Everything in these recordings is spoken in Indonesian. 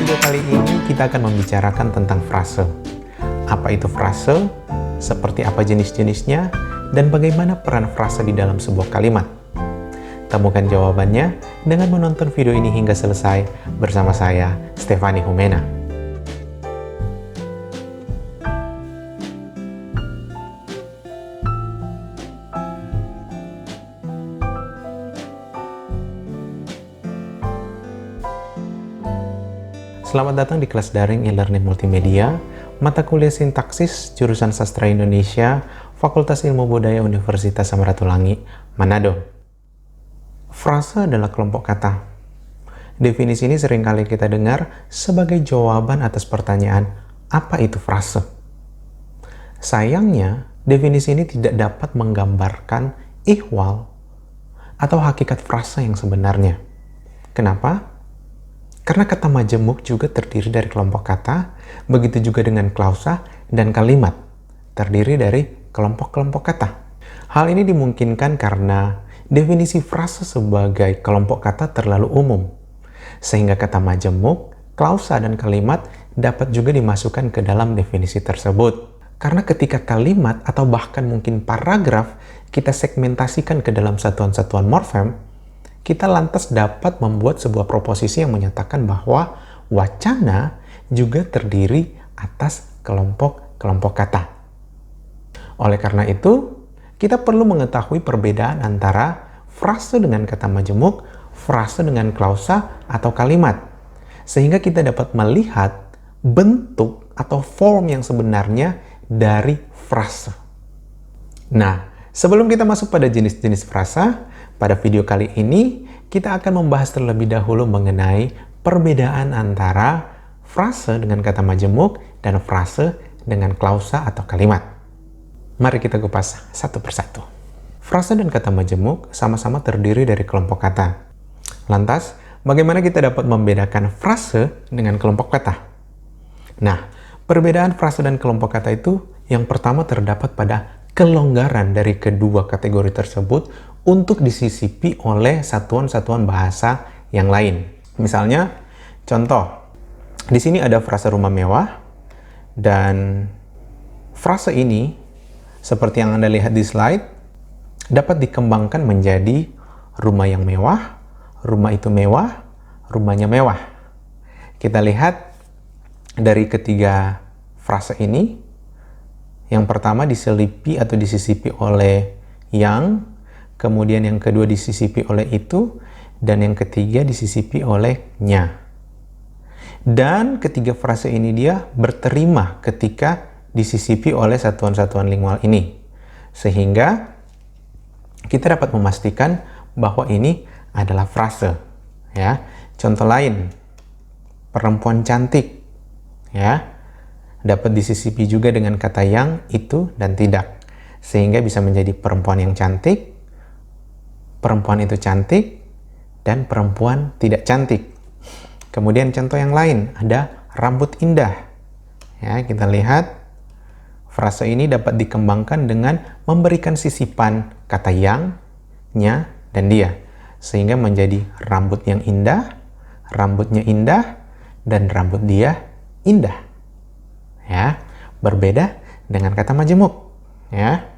video kali ini kita akan membicarakan tentang frase. Apa itu frase? Seperti apa jenis-jenisnya? Dan bagaimana peran frase di dalam sebuah kalimat? Temukan jawabannya dengan menonton video ini hingga selesai bersama saya, Stefani Humena. Selamat datang di kelas daring e-learning multimedia, mata kuliah sintaksis, jurusan Sastra Indonesia, Fakultas Ilmu Budaya Universitas Samratulangi, Manado. Frase adalah kelompok kata. Definisi ini seringkali kita dengar sebagai jawaban atas pertanyaan, apa itu frase? Sayangnya, definisi ini tidak dapat menggambarkan ihwal atau hakikat frase yang sebenarnya. Kenapa? Karena kata majemuk juga terdiri dari kelompok kata, begitu juga dengan klausa dan kalimat, terdiri dari kelompok-kelompok kata. Hal ini dimungkinkan karena definisi frase sebagai kelompok kata terlalu umum, sehingga kata majemuk, klausa, dan kalimat dapat juga dimasukkan ke dalam definisi tersebut. Karena ketika kalimat atau bahkan mungkin paragraf kita segmentasikan ke dalam satuan-satuan morfem, kita lantas dapat membuat sebuah proposisi yang menyatakan bahwa wacana juga terdiri atas kelompok-kelompok kata. Oleh karena itu, kita perlu mengetahui perbedaan antara frase dengan kata majemuk, frase dengan klausa atau kalimat, sehingga kita dapat melihat bentuk atau form yang sebenarnya dari frase. Nah, sebelum kita masuk pada jenis-jenis frasa, pada video kali ini, kita akan membahas terlebih dahulu mengenai perbedaan antara frase dengan kata majemuk dan frase dengan klausa atau kalimat. Mari kita kupas satu persatu. Frase dan kata majemuk sama-sama terdiri dari kelompok kata. Lantas, bagaimana kita dapat membedakan frase dengan kelompok kata? Nah, perbedaan frase dan kelompok kata itu yang pertama terdapat pada kelonggaran dari kedua kategori tersebut untuk disisipi oleh satuan-satuan bahasa yang lain. Misalnya, contoh, di sini ada frase rumah mewah, dan frase ini, seperti yang Anda lihat di slide, dapat dikembangkan menjadi rumah yang mewah, rumah itu mewah, rumahnya mewah. Kita lihat dari ketiga frase ini, yang pertama diselipi atau disisipi oleh yang, kemudian yang kedua disisipi oleh itu, dan yang ketiga disisipi oleh nya. Dan ketiga frase ini dia berterima ketika disisipi oleh satuan-satuan lingual ini. Sehingga kita dapat memastikan bahwa ini adalah frase. Ya. Contoh lain, perempuan cantik. Ya. Dapat disisipi juga dengan kata yang, itu, dan tidak. Sehingga bisa menjadi perempuan yang cantik, perempuan itu cantik, dan perempuan tidak cantik. Kemudian contoh yang lain, ada rambut indah. Ya, kita lihat, frase ini dapat dikembangkan dengan memberikan sisipan kata yang, nya, dan dia. Sehingga menjadi rambut yang indah, rambutnya indah, dan rambut dia indah. Ya, berbeda dengan kata majemuk. Ya,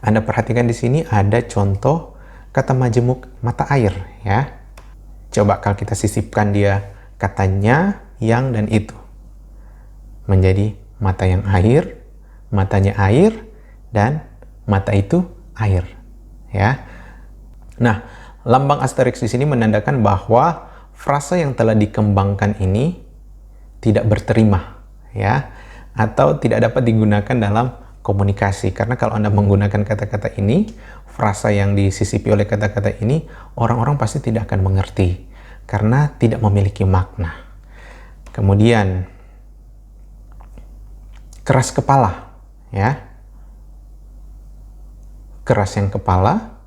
Anda perhatikan di sini ada contoh kata majemuk mata air. Ya, coba kalau kita sisipkan dia katanya, yang, dan itu, menjadi mata yang air, matanya air, dan mata itu air. Ya, nah, lambang asteriks di sini menandakan bahwa frase yang telah dikembangkan ini tidak berterima. Ya, atau tidak dapat digunakan dalam komunikasi. Karena kalau Anda menggunakan kata-kata ini, frasa yang disisipi oleh kata-kata ini, orang-orang pasti tidak akan mengerti karena tidak memiliki makna. Kemudian, keras kepala. Ya, keras yang kepala,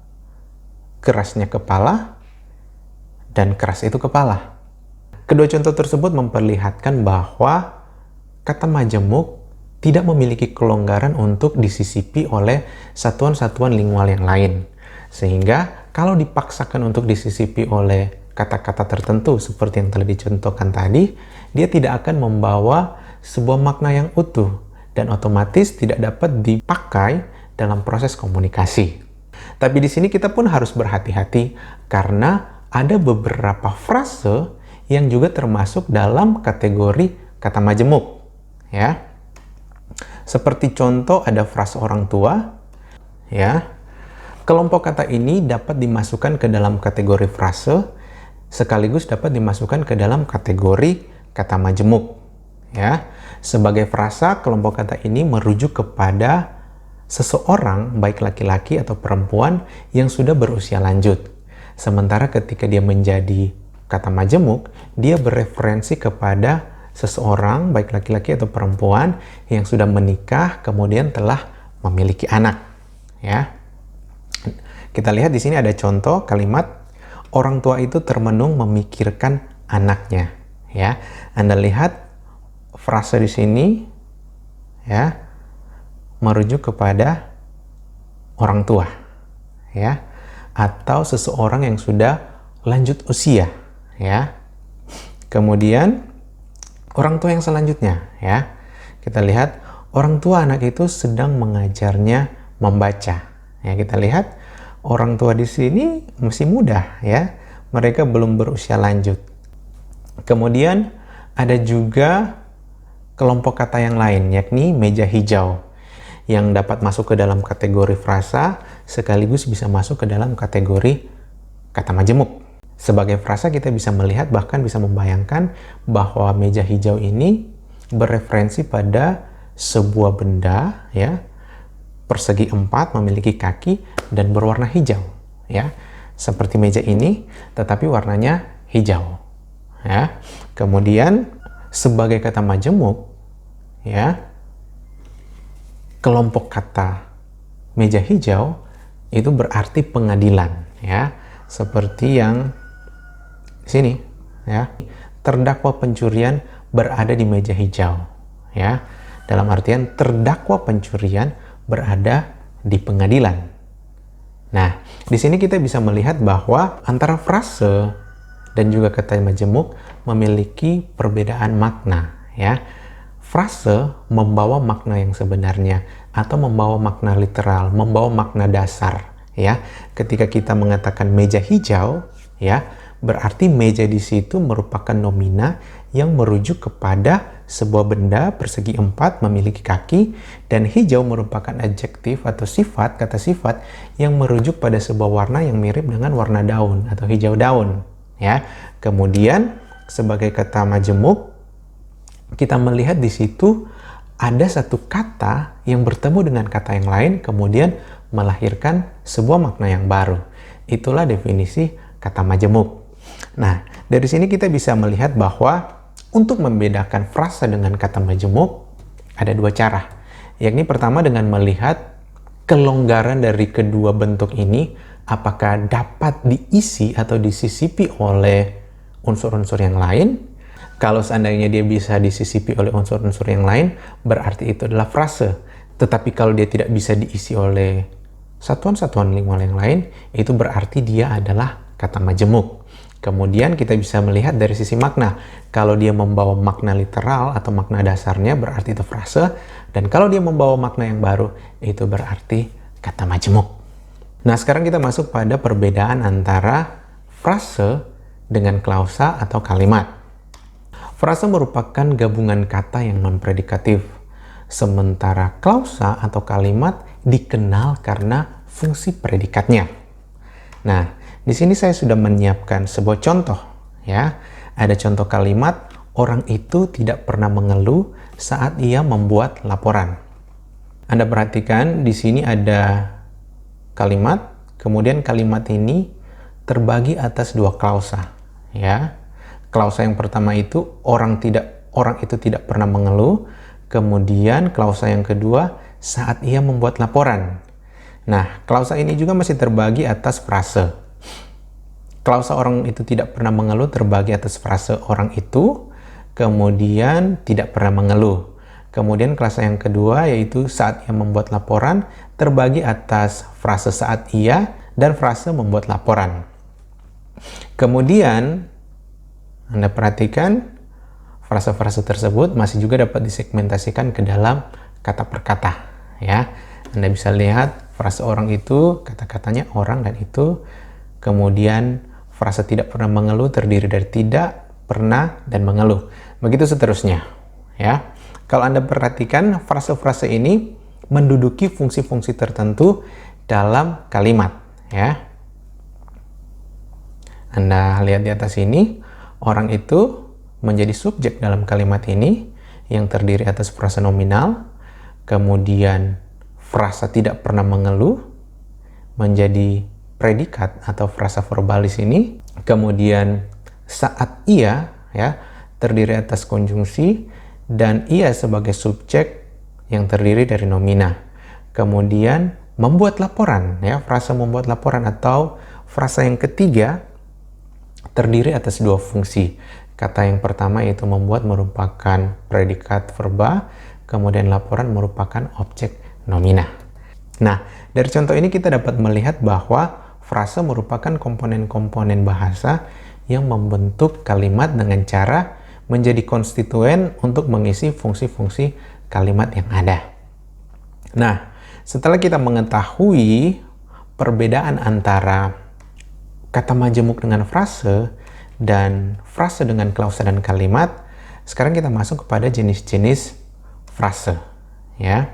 kerasnya kepala, dan keras itu kepala. Kedua contoh tersebut memperlihatkan bahwa kata majemuk tidak memiliki kelonggaran untuk disisipi oleh satuan-satuan lingual yang lain. Sehingga kalau dipaksakan untuk disisipi oleh kata-kata tertentu seperti yang telah dicontohkan tadi, dia tidak akan membawa sebuah makna yang utuh dan otomatis tidak dapat dipakai dalam proses komunikasi. Tapi di sini kita pun harus berhati-hati karena ada beberapa frase yang juga termasuk dalam kategori kata majemuk, ya. Seperti contoh ada frase orang tua, ya. Kelompok kata ini dapat dimasukkan ke dalam kategori frase sekaligus dapat dimasukkan ke dalam kategori kata majemuk, ya. Sebagai frasa, kelompok kata ini merujuk kepada seseorang, baik laki-laki atau perempuan yang sudah berusia lanjut. Sementara ketika dia menjadi kata majemuk, dia bereferensi kepada seseorang, baik laki-laki atau perempuan yang sudah menikah kemudian telah memiliki anak, ya. Kita lihat di sini ada contoh kalimat orang tua itu termenung memikirkan anaknya, ya. Anda lihat frase di sini, ya, merujuk kepada orang tua, ya, atau seseorang yang sudah lanjut usia, ya. Kemudian orang tua yang selanjutnya, ya. Kita lihat orang tua anak itu sedang mengajarnya membaca. Ya, kita lihat orang tua di sini masih muda, ya. Mereka belum berusia lanjut. Kemudian ada juga kelompok kata yang lain, yakni meja hijau, yang dapat masuk ke dalam kategori frasa sekaligus bisa masuk ke dalam kategori kata majemuk. Sebagai frasa kita bisa melihat bahkan bisa membayangkan bahwa meja hijau ini bereferensi pada sebuah benda, ya, persegi 4, memiliki kaki dan berwarna hijau, ya, seperti meja ini tetapi warnanya hijau, ya. Kemudian sebagai kata majemuk, ya, kelompok kata meja hijau itu berarti pengadilan, ya, seperti yang sini, ya, terdakwa pencurian berada di meja hijau, ya, dalam artian terdakwa pencurian berada di pengadilan. Nah, di sini kita bisa melihat bahwa antara frase dan juga kata majemuk memiliki perbedaan makna, ya. Frase membawa makna yang sebenarnya atau membawa makna literal, membawa makna dasar, ya. Ketika kita mengatakan meja hijau, ya, berarti meja di situ merupakan nomina yang merujuk kepada sebuah benda persegi 4 memiliki kaki, dan hijau merupakan adjektif atau sifat, kata sifat yang merujuk pada sebuah warna yang mirip dengan warna daun atau hijau daun, ya. Kemudian sebagai kata majemuk kita melihat di situ ada satu kata yang bertemu dengan kata yang lain kemudian melahirkan sebuah makna yang baru. Itulah definisi kata majemuk. Nah, dari sini kita bisa melihat bahwa untuk membedakan frasa dengan kata majemuk ada dua cara. Yakni pertama dengan melihat kelonggaran dari kedua bentuk ini apakah dapat diisi atau disisipi oleh unsur-unsur yang lain. Kalau seandainya dia bisa disisipi oleh unsur-unsur yang lain, berarti itu adalah frase. Tetapi kalau dia tidak bisa diisi oleh satuan-satuan lingkungan yang lain, itu berarti dia adalah kata majemuk. Kemudian kita bisa melihat dari sisi makna. Kalau dia membawa makna literal atau makna dasarnya berarti itu frase. Dan kalau dia membawa makna yang baru, itu berarti kata majemuk. Nah, sekarang kita masuk pada perbedaan antara frase dengan klausa atau kalimat. Frase merupakan gabungan kata yang non-predikatif. Sementara klausa atau kalimat dikenal karena fungsi predikatnya. Nah, di sini saya sudah menyiapkan sebuah contoh, ya. Ada contoh kalimat, orang itu tidak pernah mengeluh saat ia membuat laporan. Anda perhatikan di sini ada kalimat, kemudian kalimat ini terbagi atas dua klausa, ya. Klausa yang pertama itu orang itu tidak pernah mengeluh, kemudian klausa yang kedua saat ia membuat laporan. Nah, klausa ini juga masih terbagi atas frase. Klausa orang itu tidak pernah mengeluh terbagi atas frase orang itu, kemudian tidak pernah mengeluh. Kemudian klausa yang kedua yaitu saat ia membuat laporan terbagi atas frase saat ia dan frase membuat laporan. Kemudian Anda perhatikan frasa-frasa tersebut masih juga dapat disegmentasikan ke dalam kata per kata, ya. Anda bisa lihat frasa orang itu, kata-katanya orang dan itu. Kemudian frasa tidak pernah mengeluh terdiri dari tidak, pernah, dan mengeluh. Begitu seterusnya, ya. Kalau Anda perhatikan, frasa-frasa ini menduduki fungsi-fungsi tertentu dalam kalimat, ya. Anda lihat di atas ini, orang itu menjadi subjek dalam kalimat ini yang terdiri atas frasa nominal, kemudian frasa tidak pernah mengeluh menjadi predikat atau frasa verbalis ini, kemudian saat ia, ya, terdiri atas konjungsi dan ia sebagai subjek yang terdiri dari nomina. Kemudian membuat laporan, ya, frasa membuat laporan atau frasa yang ketiga terdiri atas dua fungsi. Kata yang pertama yaitu membuat merupakan predikat verba, kemudian laporan merupakan objek nomina. Nah, dari contoh ini kita dapat melihat bahwa frasa merupakan komponen-komponen bahasa yang membentuk kalimat dengan cara menjadi konstituen untuk mengisi fungsi-fungsi kalimat yang ada. Nah, setelah kita mengetahui perbedaan antara kata majemuk dengan frase dan frase dengan klausa dan kalimat, sekarang kita masuk kepada jenis-jenis frase, ya.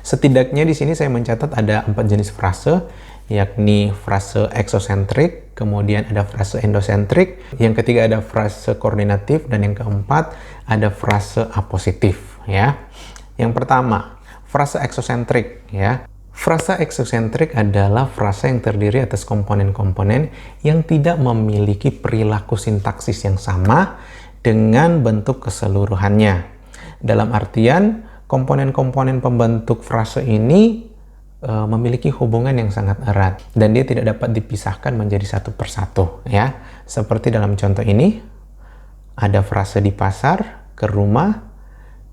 Setidaknya di sini saya mencatat ada 4 jenis frase, yakni frase eksosentrik, kemudian ada frase endosentrik, yang ketiga ada frase koordinatif, dan yang keempat ada frase apositif, ya. Yang pertama, frase eksosentrik, ya. Frasa eksosentrik adalah frasa yang terdiri atas komponen-komponen yang tidak memiliki perilaku sintaksis yang sama dengan bentuk keseluruhannya. Dalam artian, komponen-komponen pembentuk frase ini memiliki hubungan yang sangat erat dan dia tidak dapat dipisahkan menjadi satu persatu, ya. Seperti dalam contoh ini, ada frase di pasar, ke rumah,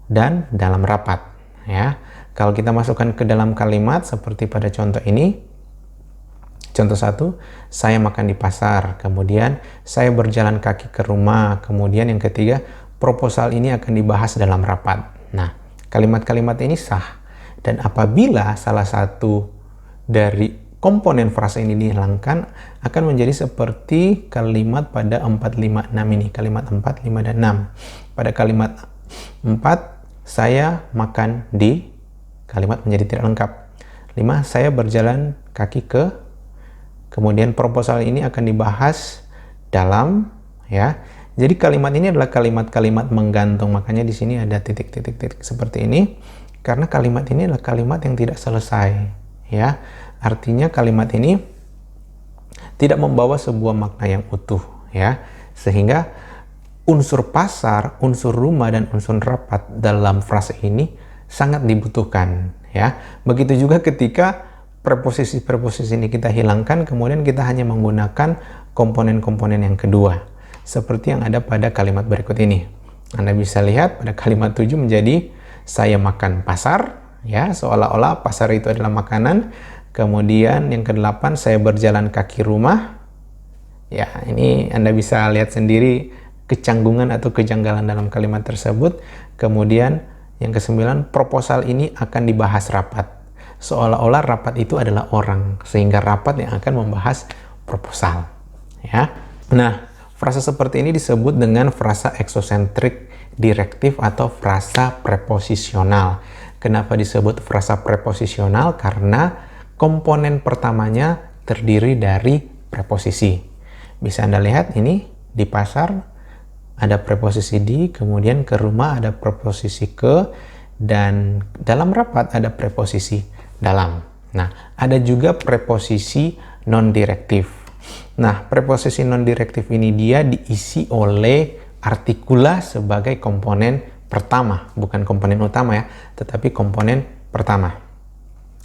dan dalam rapat, ya. Kalau kita masukkan ke dalam kalimat seperti pada contoh ini, contoh 1, saya makan di pasar, kemudian saya berjalan kaki ke rumah, kemudian yang ketiga, proposal ini akan dibahas dalam rapat. Nah, kalimat-kalimat ini sah, dan apabila salah satu dari komponen frasa ini dihilangkan, akan menjadi seperti kalimat pada 4, 5, 6 ini, kalimat 4, 5, dan 6. Pada kalimat 4, saya makan di, kalimat menjadi tidak lengkap. 5, saya berjalan kaki ke, kemudian proposal ini akan dibahas dalam, ya. Jadi kalimat ini adalah kalimat-kalimat menggantung, makanya di sini ada titik-titik seperti ini, karena kalimat ini adalah kalimat yang tidak selesai, ya. Artinya kalimat ini tidak membawa sebuah makna yang utuh, ya. Sehingga unsur pasar, unsur rumah, dan unsur rapat dalam frase ini sangat dibutuhkan, ya. Begitu juga ketika preposisi-preposisi ini kita hilangkan, kemudian kita hanya menggunakan komponen-komponen yang kedua, seperti yang ada pada kalimat berikut ini. Anda bisa lihat pada kalimat 7 menjadi saya makan pasar, ya, seolah-olah pasar itu adalah makanan. Kemudian yang ke-8, saya berjalan kaki rumah. Ya, ini Anda bisa lihat sendiri kecanggungan atau kejanggalan dalam kalimat tersebut. Kemudian yang ke-9, proposal ini akan dibahas rapat. Seolah-olah rapat itu adalah orang, sehingga rapat yang akan membahas proposal, ya. Nah, frasa seperti ini disebut dengan frasa eksosentrik direktif atau frasa preposisional. Kenapa disebut frasa preposisional? Karena komponen pertamanya terdiri dari preposisi. Bisa Anda lihat ini di pasar ada preposisi di, kemudian ke rumah ada preposisi ke, dan dalam rapat ada preposisi dalam. Nah, ada juga preposisi non-direktif. Nah, preposisi non-direktif ini dia diisi oleh artikula sebagai komponen pertama, bukan komponen utama, ya, tetapi komponen pertama.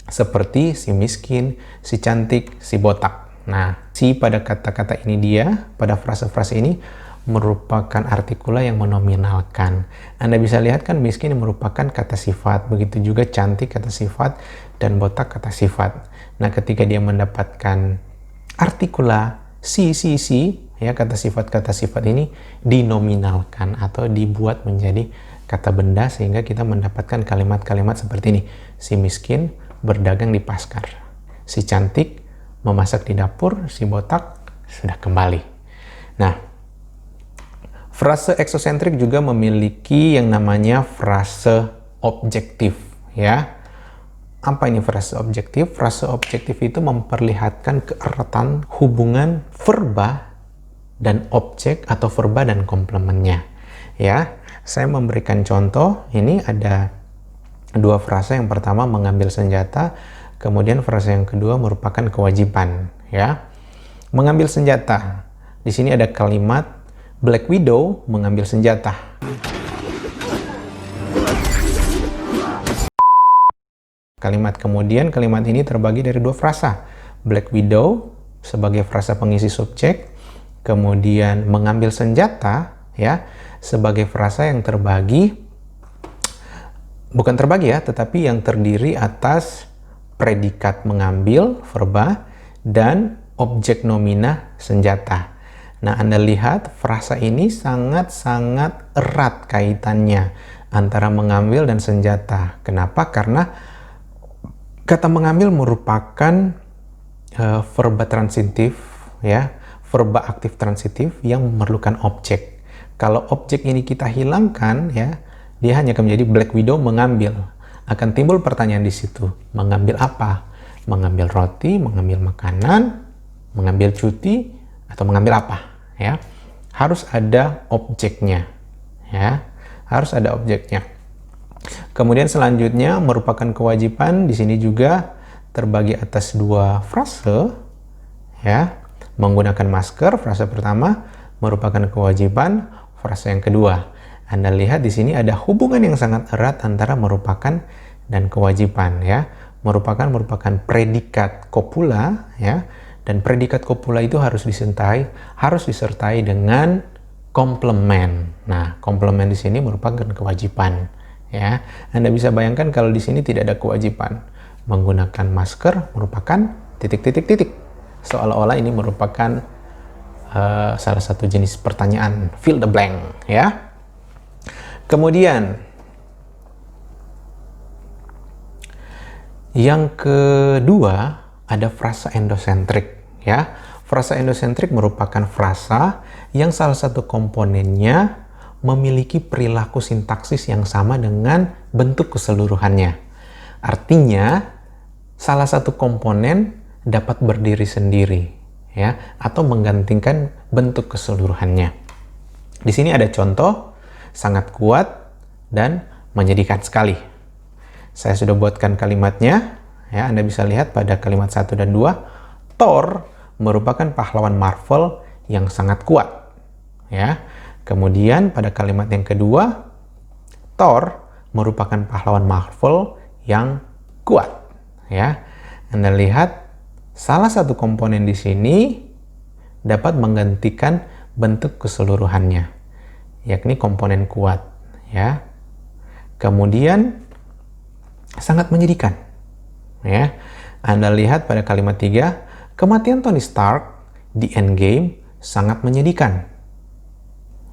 Seperti si miskin, si cantik, si botak. Nah, si pada kata-kata ini dia, pada frase-frase ini merupakan artikula yang menominalkan. Anda bisa lihat kan miskin merupakan kata sifat, begitu juga cantik kata sifat, dan botak kata sifat. Nah, ketika dia mendapatkan artikula si, ya, kata sifat ini dinominalkan atau dibuat menjadi kata benda sehingga kita mendapatkan kalimat-kalimat seperti ini. Si miskin berdagang di pasar. Si cantik memasak di dapur, si botak sudah kembali. Nah, frase eksosentrik juga memiliki yang namanya frase objektif, ya. Apa ini frase objektif? Frase objektif itu memperlihatkan keeratan hubungan verba dan objek atau verba dan komplemennya. Ya, saya memberikan contoh. Ini ada dua frase. Yang pertama mengambil senjata, kemudian frase yang kedua merupakan kewajiban. Ya, mengambil senjata. Di sini ada kalimat Black Widow mengambil senjata. Kalimat ini terbagi dari dua frasa. Black Widow sebagai frasa pengisi subjek, kemudian mengambil senjata, ya, sebagai frasa yang tetapi yang terdiri atas predikat mengambil, verba, dan objek nomina senjata. Nah, Anda lihat frasa ini sangat-sangat erat kaitannya antara mengambil dan senjata. Kenapa? Karena kata mengambil merupakan verba transitif, ya, verba aktif transitif yang memerlukan objek. Kalau objek ini kita hilangkan, ya, dia hanya akan menjadi Black Widow mengambil. Akan timbul pertanyaan di situ, mengambil apa? Mengambil roti, mengambil makanan, mengambil cuti, atau mengambil apa? Ya, harus ada objeknya, ya, harus ada objeknya. Kemudian selanjutnya merupakan kewajiban. Di sini juga terbagi atas dua frase, ya. Menggunakan masker, frase pertama, merupakan kewajiban, frase yang kedua. Anda lihat di sini ada hubungan yang sangat erat antara merupakan dan kewajiban, ya. Merupakan predikat copula, ya. Dan predikat copula itu harus disertai dengan komplement. Nah, komplement di sini merupakan kewajiban. Ya, Anda bisa bayangkan kalau di sini tidak ada kewajiban. Menggunakan masker merupakan titik. Seolah-olah ini merupakan salah satu jenis pertanyaan fill the blank, ya. Kemudian yang kedua ada frasa endosentrik, ya. Frasa endosentrik merupakan frasa yang salah satu komponennya memiliki perilaku sintaksis yang sama dengan bentuk keseluruhannya. Artinya, salah satu komponen dapat berdiri sendiri, ya, atau menggantikan bentuk keseluruhannya. Di sini ada contoh sangat kuat dan menyedihkan sekali. Saya sudah buatkan kalimatnya, ya. Anda bisa lihat pada kalimat 1 dan 2, Thor merupakan pahlawan Marvel yang sangat kuat, ya. Kemudian pada kalimat yang kedua, Thor merupakan pahlawan Marvel yang kuat, ya. Anda lihat salah satu komponen di sini dapat menggantikan bentuk keseluruhannya, yakni komponen kuat, ya. Kemudian sangat menyedihkan, ya. Anda lihat pada kalimat 3, kematian Tony Stark di Endgame sangat menyedihkan.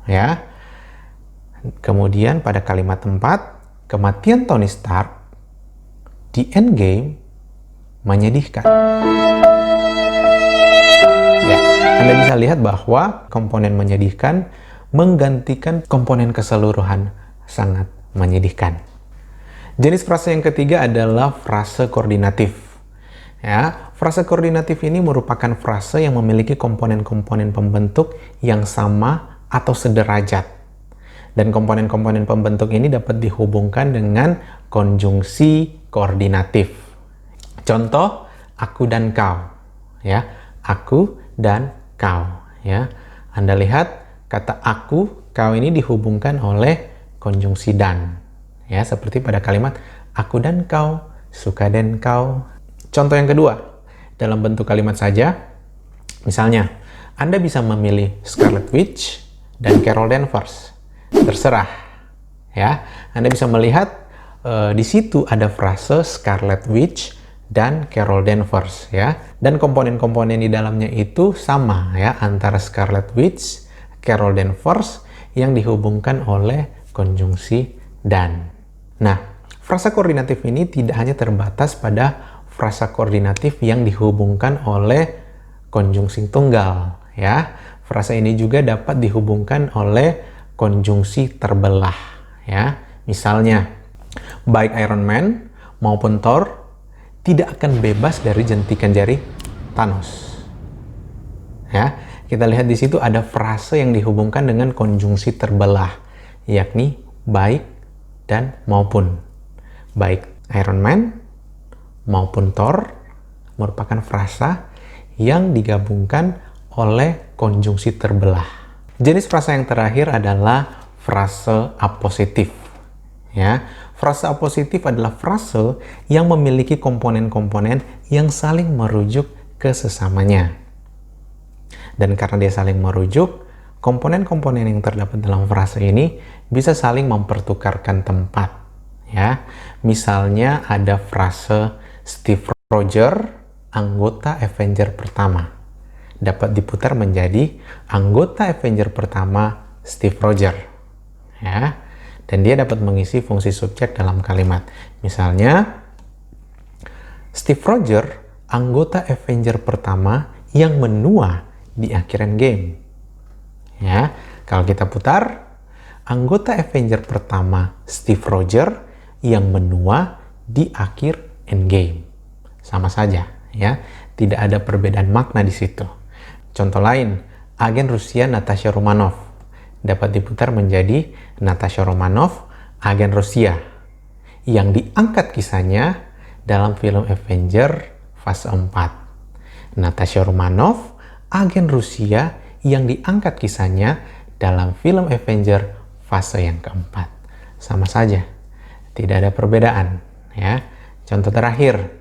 Ya. Kemudian pada kalimat 4, kematian Tony Stark di Endgame menyedihkan. Ya, Anda bisa lihat bahwa komponen menyedihkan menggantikan komponen keseluruhan sangat menyedihkan. Jenis frase yang ketiga adalah frase koordinatif. Ya, frase koordinatif ini merupakan frase yang memiliki komponen-komponen pembentuk yang sama atau sederajat. Dan komponen-komponen pembentuk ini dapat dihubungkan dengan konjungsi koordinatif. Contoh, aku dan kau. Ya, aku dan kau. Ya, Anda lihat kata aku, kau ini dihubungkan oleh konjungsi dan. Ya, seperti pada kalimat aku dan kau, suka dan kau. Contoh yang kedua, dalam bentuk kalimat saja. Misalnya, Anda bisa memilih Scarlet Witch dan Carol Danvers, terserah, ya. Anda bisa melihat di situ ada frase Scarlet Witch dan Carol Danvers ya. Dan komponen-komponen di dalamnya itu sama ya, antara Scarlet Witch, Carol Danvers yang dihubungkan oleh konjungsi dan. Nah, frasa koordinatif ini tidak hanya terbatas pada frasa koordinatif yang dihubungkan oleh konjungsi tunggal ya. Frasa ini juga dapat dihubungkan oleh konjungsi terbelah ya. Misalnya, baik Iron Man maupun Thor tidak akan bebas dari jentikan jari Thanos. Ya, kita lihat di situ ada frase yang dihubungkan dengan konjungsi terbelah, yakni baik dan maupun. Baik Iron Man maupun Thor merupakan frasa yang digabungkan oleh konjungsi terbelah. Jenis frasa yang terakhir adalah frase apositif. Ya, frase apositif adalah frase yang memiliki komponen-komponen yang saling merujuk ke sesamanya. Dan karena dia saling merujuk, komponen-komponen yang terdapat dalam frase ini bisa saling mempertukarkan tempat. Ya, misalnya ada frase Steve Rogers, anggota Avenger pertama, dapat diputar menjadi anggota Avenger pertama Steve Rogers. Ya, dan dia dapat mengisi fungsi subjek dalam kalimat. Misalnya, Steve Rogers, anggota Avenger pertama yang menua di akhir Endgame. Ya, kalau kita putar, anggota Avenger pertama Steve Rogers yang menua di akhir Endgame. Sama saja, ya. Tidak ada perbedaan makna di situ. Contoh lain, agen Rusia Natasha Romanoff dapat diputar menjadi Natasha Romanoff, agen Rusia, yang diangkat kisahnya dalam film Avenger fase 4. Natasha Romanoff, agen Rusia yang diangkat kisahnya dalam film Avenger fase yang keempat. Sama saja, tidak ada perbedaan. Ya. Contoh terakhir,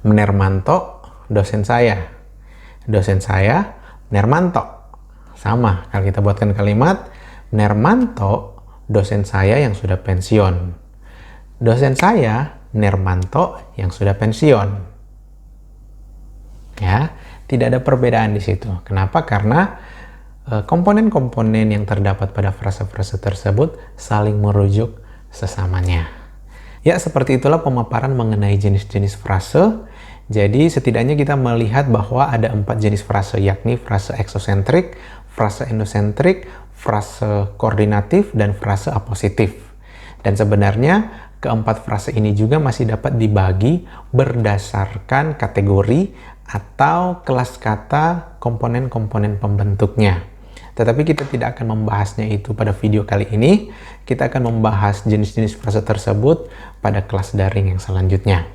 Nermanto, dosen saya. Dosen saya, Nermanto. Sama, kalau kita buatkan kalimat, Nermanto, dosen saya yang sudah pensiun. Dosen saya, Nermanto, yang sudah pensiun. Ya, tidak ada perbedaan di situ. Kenapa? Karena komponen-komponen yang terdapat pada frase-frase tersebut saling merujuk sesamanya. Ya, seperti itulah pemaparan mengenai jenis-jenis frase. Jadi, setidaknya kita melihat bahwa ada 4 jenis frase, yakni frase eksosentrik, frase endosentrik, frase koordinatif, dan frase apositif. Dan sebenarnya, keempat frase ini juga masih dapat dibagi berdasarkan kategori atau kelas kata komponen-komponen pembentuknya. Tetapi kita tidak akan membahasnya itu pada video kali ini. Kita akan membahas jenis-jenis frase tersebut pada kelas daring yang selanjutnya.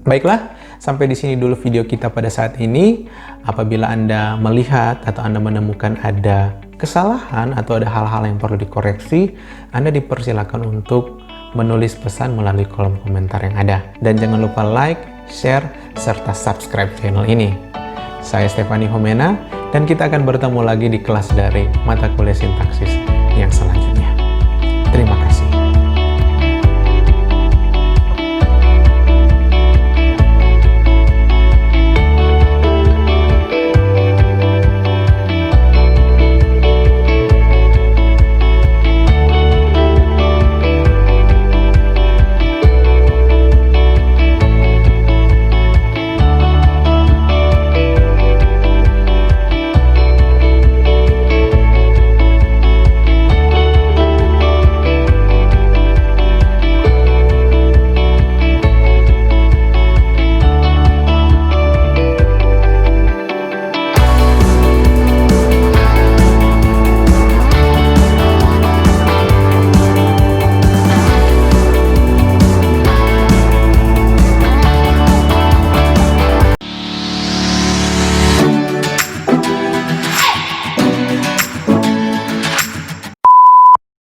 Baiklah, sampai di sini dulu video kita pada saat ini. Apabila Anda melihat atau Anda menemukan ada kesalahan atau ada hal-hal yang perlu dikoreksi, Anda dipersilakan untuk menulis pesan melalui kolom komentar yang ada. Dan jangan lupa like, share, serta subscribe channel ini. Saya Stefani Homena, dan kita akan bertemu lagi di kelas daring mata kuliah sintaksis yang selanjutnya.